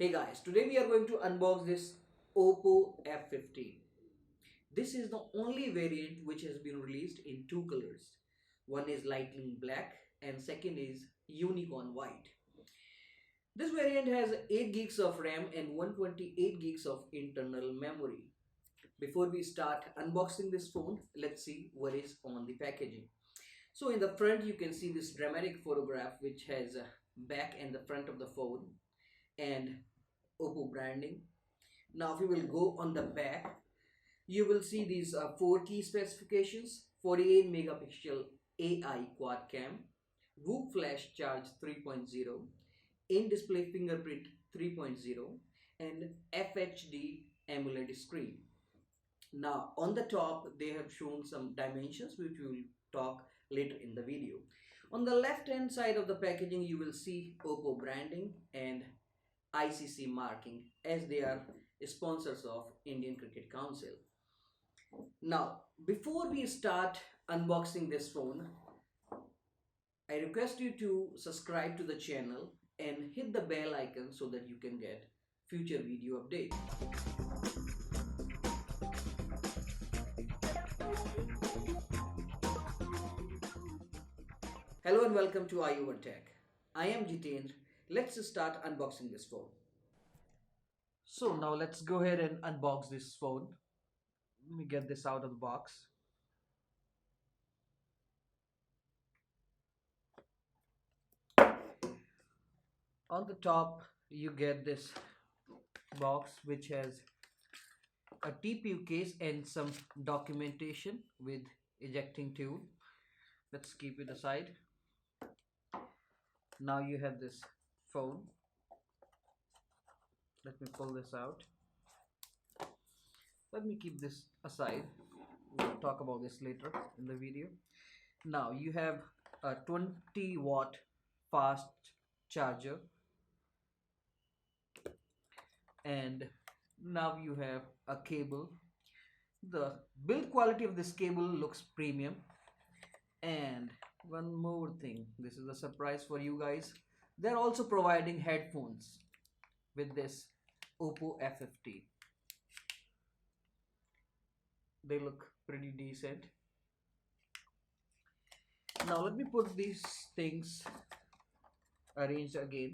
Hey guys, today we are going to unbox this Oppo F15. This is the only variant which has been released in two colors. One is lightning black and second is unicorn white. This variant has 8 gigs of RAM and 128 gigs of internal memory. Before we start unboxing this phone, let's see what is on the packaging. So in the front you can see this dramatic photograph which has a back and the front of the phone and Oppo branding. Now if you will go on the back, you will see these four key specifications: 48 megapixel AI quad cam, Whoop flash charge 3.0, in-display fingerprint 3.0, and FHD AMOLED screen. Now on the top they have shown some dimensions which we will talk later in the video. On the left hand side of the packaging you will see Oppo branding and ICC marking, as they are sponsors of Indian Cricket Council. Now, before we start unboxing this phone, I request you to subscribe to the channel and hit the bell icon so that you can get future video updates. Hello and welcome to iOverTech. I am Jitendra. Let's start unboxing this phone. So now let's go ahead and unbox this phone. Let me get this out of the box. On the top you get this box which has a TPU case and some documentation with ejecting tool. Let's keep it aside. Now you have this phone. Let me pull this out. Let me keep this aside. We'll talk about this later in the video. Now you have a 20-watt fast charger, and now you have a cable. The build quality of this cable looks premium. And one more thing, this is a surprise for you guys, they're also providing headphones with this Oppo F15. They look pretty decent. Now let me put these things arranged again,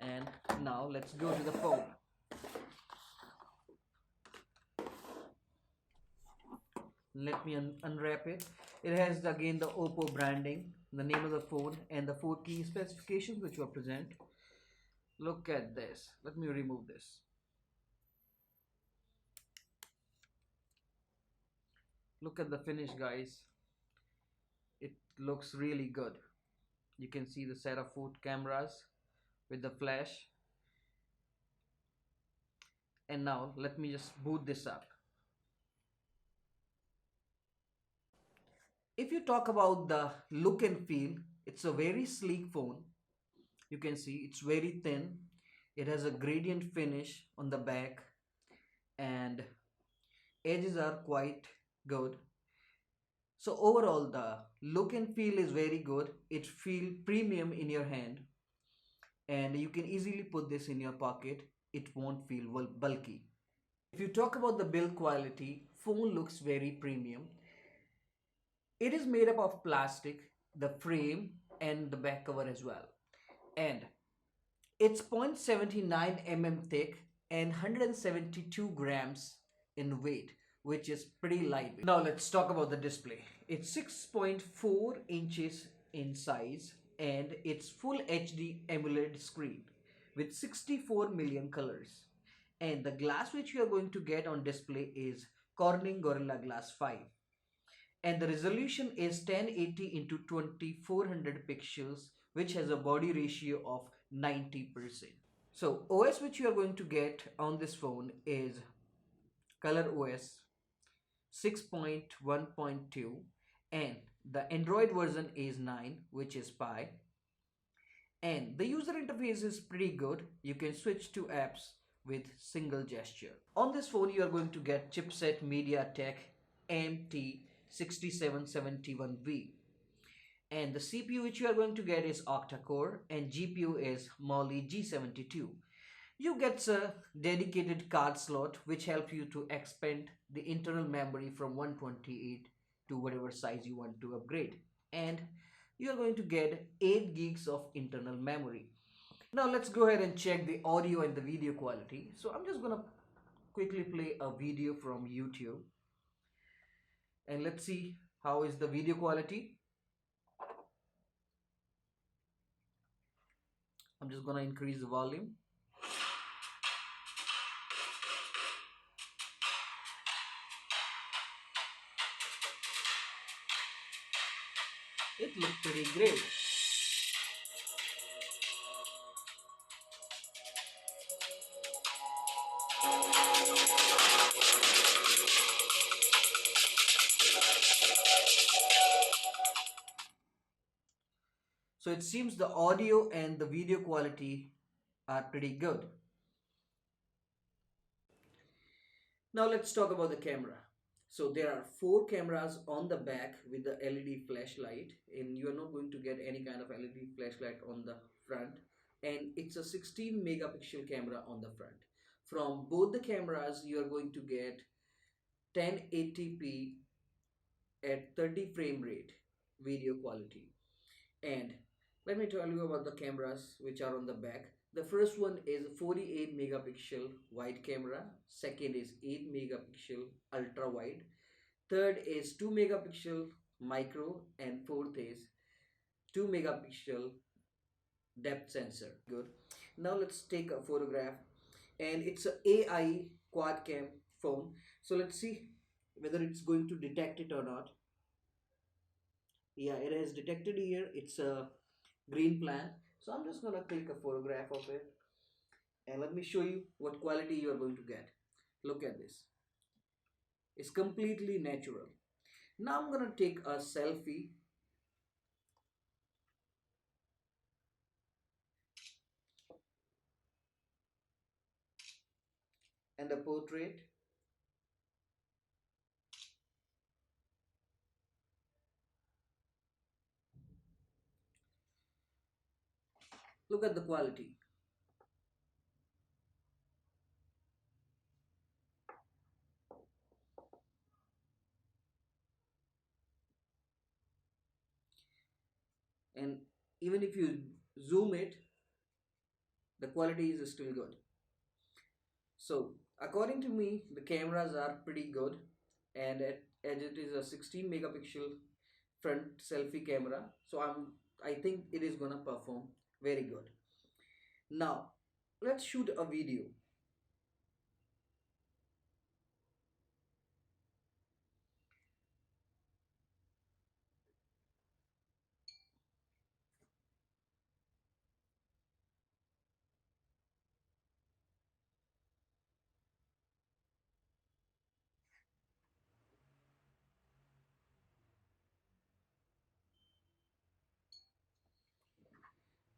and now let's go to the phone. Let me unwrap it. It has again the Oppo branding, the name of the phone, and the four key specifications which were present. Look at this. Let me remove this. Look at the finish, guys. It looks really good. You can see the set of four cameras with the flash. And now let me just boot this up. If you talk about the look and feel, it's a very sleek phone. You can see it's very thin. It has a gradient finish on the back and edges are quite good. So overall the look and feel is very good. It feels premium in your hand and you can easily put this in your pocket. It won't feel bulky. If you talk about the build quality, phone looks very premium. It is made up of plastic, the frame and the back cover as well. And it's 0.79 mm thick and 172 grams in weight, which is pretty lightweight. Now let's talk about the display. It's 6.4 inches in size and it's full HD AMOLED screen with 64 million colors. And the glass which you are going to get on display is Corning Gorilla Glass 5. And the resolution is 1080 into 2400 pixels, which has a body ratio of 90%. So OS which you are going to get on this phone is Color OS 6.1.2 and the Android version is 9, which is Pie. And the user interface is pretty good. You can switch to apps with single gesture. On this phone you are going to get chipset MediaTek MT6771V, and the CPU which you are going to get is octa-core and GPU is Mali G72. You get a dedicated card slot which help you to expand the internal memory from 128 to whatever size you want to upgrade. And you're going to get 8 gigs of internal memory. Now let's go ahead and check the audio and the video quality. So I'm just gonna quickly play a video from YouTube and let's see how is the video quality. I'm just gonna increase the volume. It looks pretty great. So it seems the audio and the video quality are pretty good. Now let's talk about the camera. So there are four cameras on the back with the LED flashlight, and you are not going to get any kind of LED flashlight on the front, and it's a 16 megapixel camera on the front. From both the cameras you are going to get 1080p at 30 frame rate video quality. And let me tell you about the cameras which are on the back. The first one is 48 megapixel wide camera, second is 8 megapixel ultra wide, third is 2 megapixel micro, and fourth is 2 megapixel depth sensor. Good. Now let's take a photograph, and it's a AI quad cam phone. So let's see whether it's going to detect it or not. Yeah, it has detected here. It's a green plant. So I'm just gonna click a photograph of it, and let me show you what quality you are going to get. Look at this. It's completely natural. Now I'm gonna take a selfie, and a portrait. Look at the quality. And even if you zoom it, the quality is still good. So according to me, the cameras are pretty good, and as it is a 16 megapixel front selfie camera, so I think it is gonna perform very good. Now let's shoot a video.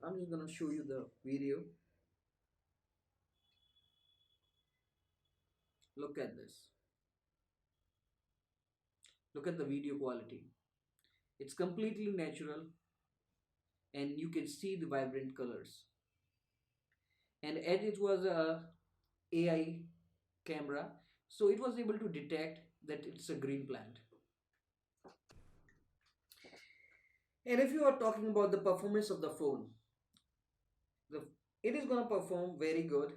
I'm just gonna show you the video. Look at this. Look at the video quality. It's completely natural, and you can see the vibrant colors. And as it was a AI camera, so it was able to detect that it's a green plant. And if you are talking about the performance of the phone, the it is going to perform very good.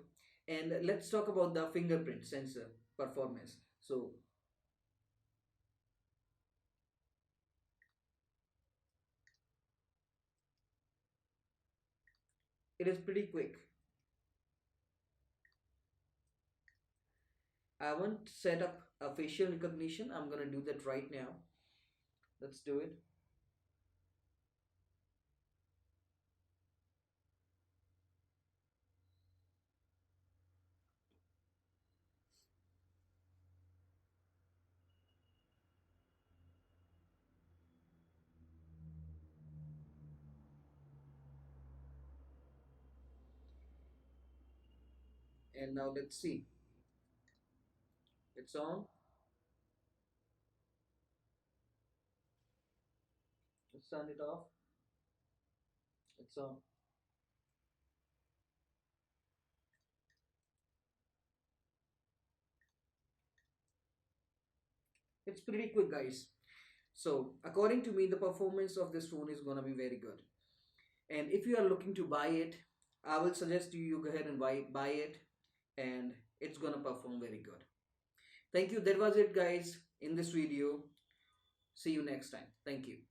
And let's talk about the fingerprint sensor performance. So it is pretty quick. I want to set up a facial recognition. I'm going to do that right now. Let's do it. And now let's see. It's on. Let's turn it off. It's on. It's pretty quick, guys. So according to me, the performance of this phone is gonna be very good. And if you are looking to buy it, I will suggest you go ahead and buy it, and it's gonna perform very good. Thank you. That was it, guys, in this video. See you next time. Thank you.